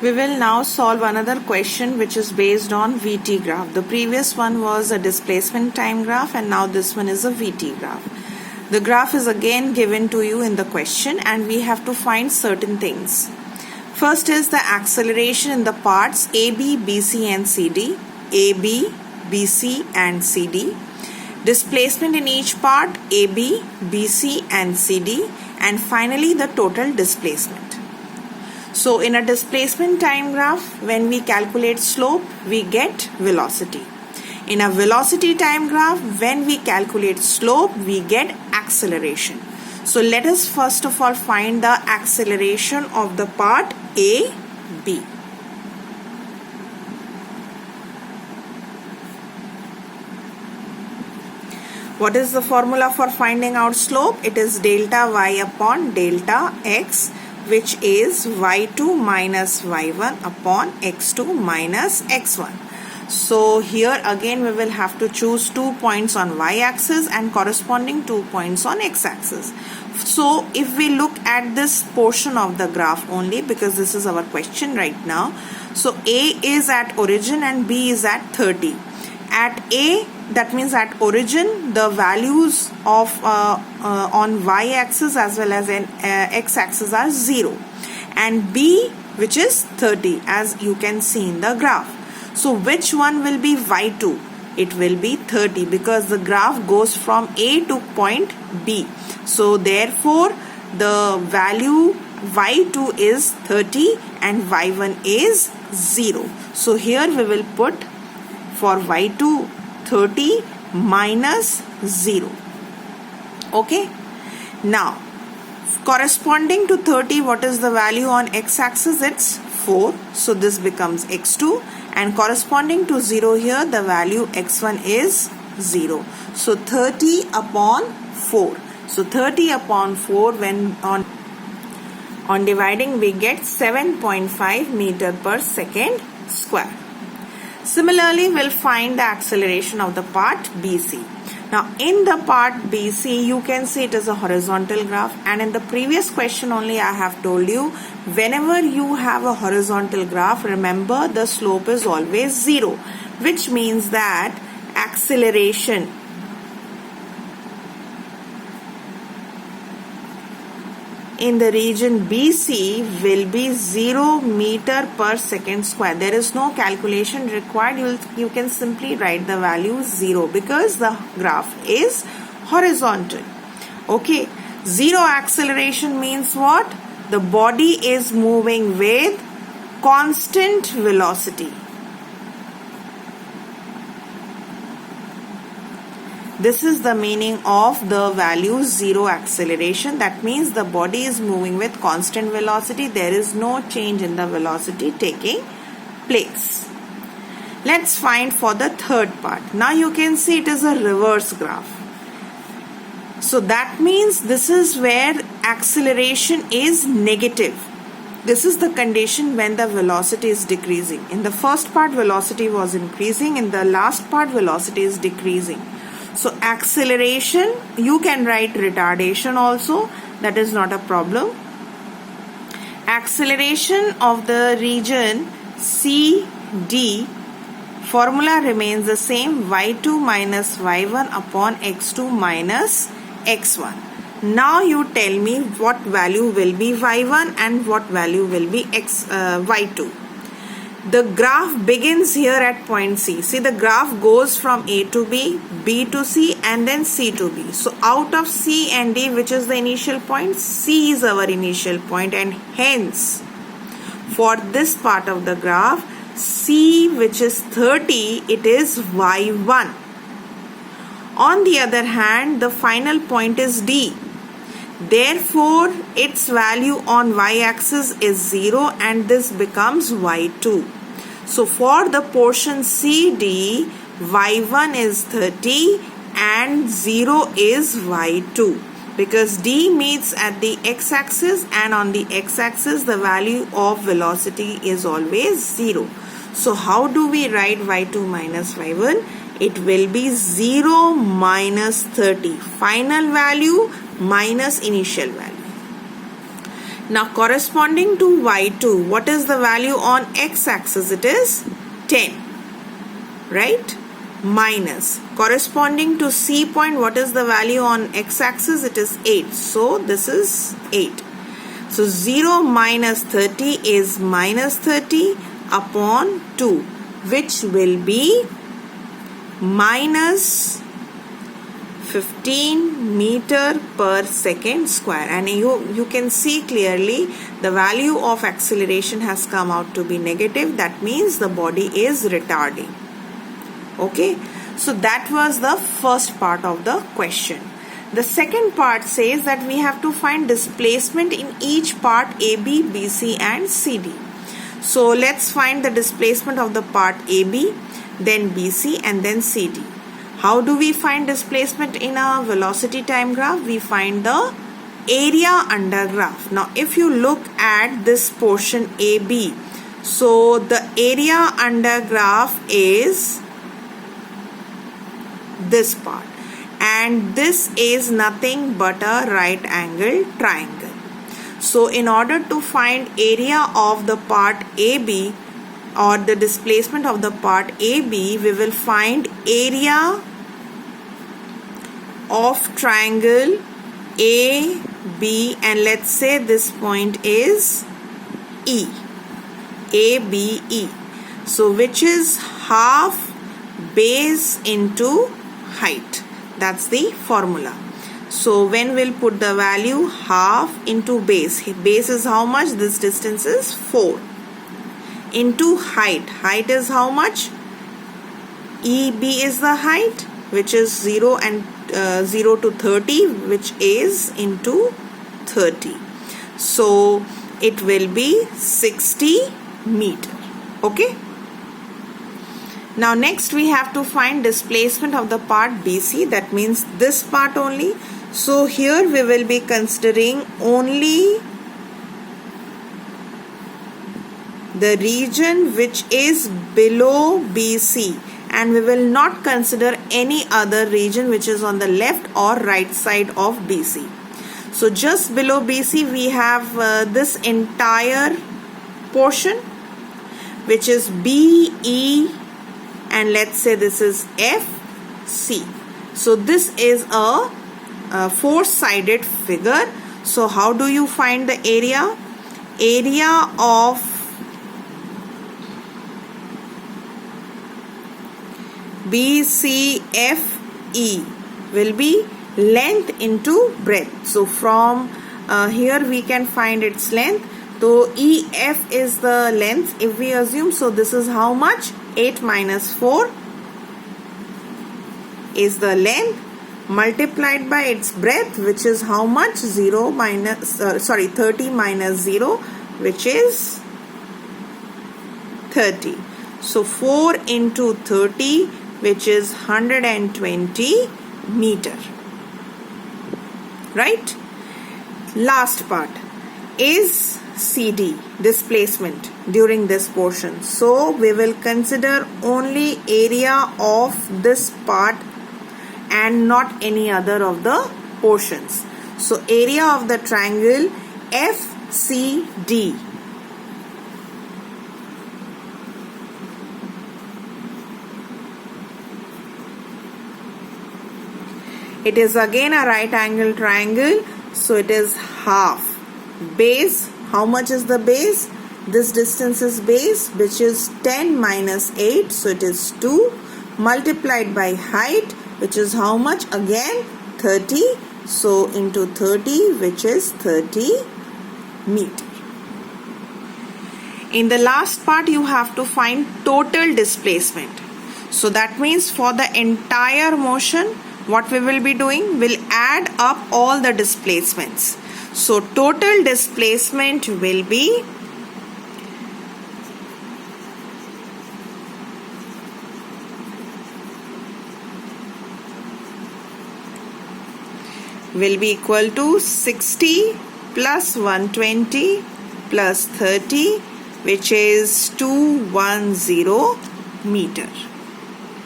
We will now solve another question which is based on VT graph. The previous one was a displacement time graph and now this one is a VT graph. The graph is again given to you in the question and we have to find certain things. First is the acceleration in the parts AB, BC and CD. AB, BC and CD. Displacement in each part AB, BC and CD. And finally the total displacement. So in a displacement time graph, when we calculate slope, we get velocity. In a velocity time graph, when we calculate slope, we get acceleration. So let us first of all find the acceleration of the part AB. What is the formula for finding out slope? It is delta y upon delta x, which is y2 minus y1 upon x2 minus x1. So here again we will have to choose 2 points on y-axis and corresponding 2 points on x-axis. So if we look at this portion of the graph only, because this is our question right now. So A is at origin and B is at 30. At A, that means at origin, the values of on y-axis as well as in x-axis are 0. And B, which is 30, as you can see in the graph. So which one will be y2? It will be 30 because the graph goes from A to point B. So therefore, the value y2 is 30 and y1 is 0. So here we will put for y2 30 minus 0. Okay. Now corresponding to 30, what is the value on x-axis? It's 4. So this becomes x2 and corresponding to 0 here, the value x1 is 0. So 30 upon 4. So 30 upon 4 when on dividing we get 7.5 meter per second square. Similarly, we'll find the acceleration of the part BC. Now, in the part BC, you can see it is a horizontal graph. And in the previous question only, I have told you, whenever you have a horizontal graph, remember the slope is always 0. Which means that acceleration in the region BC will be 0 meter per second square. There is no calculation required. You can simply write the value 0 because the graph is horizontal. Okay. 0 acceleration means what? The body is moving with constant velocity. This is the meaning of the value 0 acceleration. That means the body is moving with constant velocity. There is no change in the velocity taking place. Let's find for the third part. Now you can see it is a reverse graph. So that means this is where acceleration is negative. This is the condition when the velocity is decreasing. In the first part, velocity was increasing. In the last part, velocity is decreasing. So acceleration, you can write retardation also, that is not a problem. Acceleration of the region CD, formula remains the same, y2 minus y1 upon x2 minus x1. Now you tell me what value will be y1 and what value will be y2. The graph begins here at point C. See, the graph goes from A to B, B to C and then C to B. So out of C and D, which is the initial point? C is our initial point and hence for this part of the graph, C, which is 30, it is y1. On the other hand, the final point is D. Therefore, its value on y-axis is 0 and this becomes y2. So for the portion CD, y1 is 30 and 0 is y2. Because D meets at the x-axis and on the x-axis the value of velocity is always 0. So how do we write y2 minus y1? It will be 0 minus 30. Final value minus initial value. Now corresponding to y2, what is the value on x-axis? It is 10, right? Minus corresponding to C point, what is the value on x-axis? It is 8. So this is 8. So 0 minus 30 is minus 30 upon 2, which will be minus 15 meter per second square. And you can see clearly the value of acceleration has come out to be negative. That means the body is retarding. Okay, so that was the first part of the question. The second part says that we have to find displacement in each part AB, BC and CD. So let's find the displacement of the part AB, then BC and then CD. How do we find displacement in a velocity time graph? We find the area under graph. Now if you look at this portion AB, so the area under graph is this part, and this is nothing but a right angle triangle. So in order to find area of the part AB or the displacement of the part AB, we will find area of triangle AB, and let's say this point is E, ABE. So which is half base into height. That's the formula. So when we'll put the value half into base, base is how much? This distance is 4, into height. Height is how much? EB is the height, which is 0 and 0 to 30, which is into 30. So it will be 60 meter. Okay. Now next we have to find displacement of the part BC, that means this part only. So here we will be considering only the region which is below BC, and we will not consider any other region which is on the left or right side of BC. So just below BC we have this entire portion which is BE, and let's say this is FC. So this is a four-sided figure. So how do you find the area? Area of BCFE will be length into breadth. So from here we can find its length. So EF is the length if we assume. So this is how much? 8 minus 4 is the length multiplied by its breadth, which is how much? 30 minus 0, which is 30. So 4 into 30, which is 120 meter. Right? Last part is CD, displacement during this portion. So we will consider only area of this part and not any other of the portions. So area of the triangle FCD. It is again a right angle triangle. So it is half. Base, how much is the base? This distance is base, which is 10 minus 8. So it is 2 multiplied by height, which is how much? Again 30. So into 30, which is 30 meter. In the last part, you have to find total displacement. So that means for the entire motion, what we will be doing? We'll add up all the displacements. So total displacement will be equal to 60 plus 120 plus 30, which is 210 meter.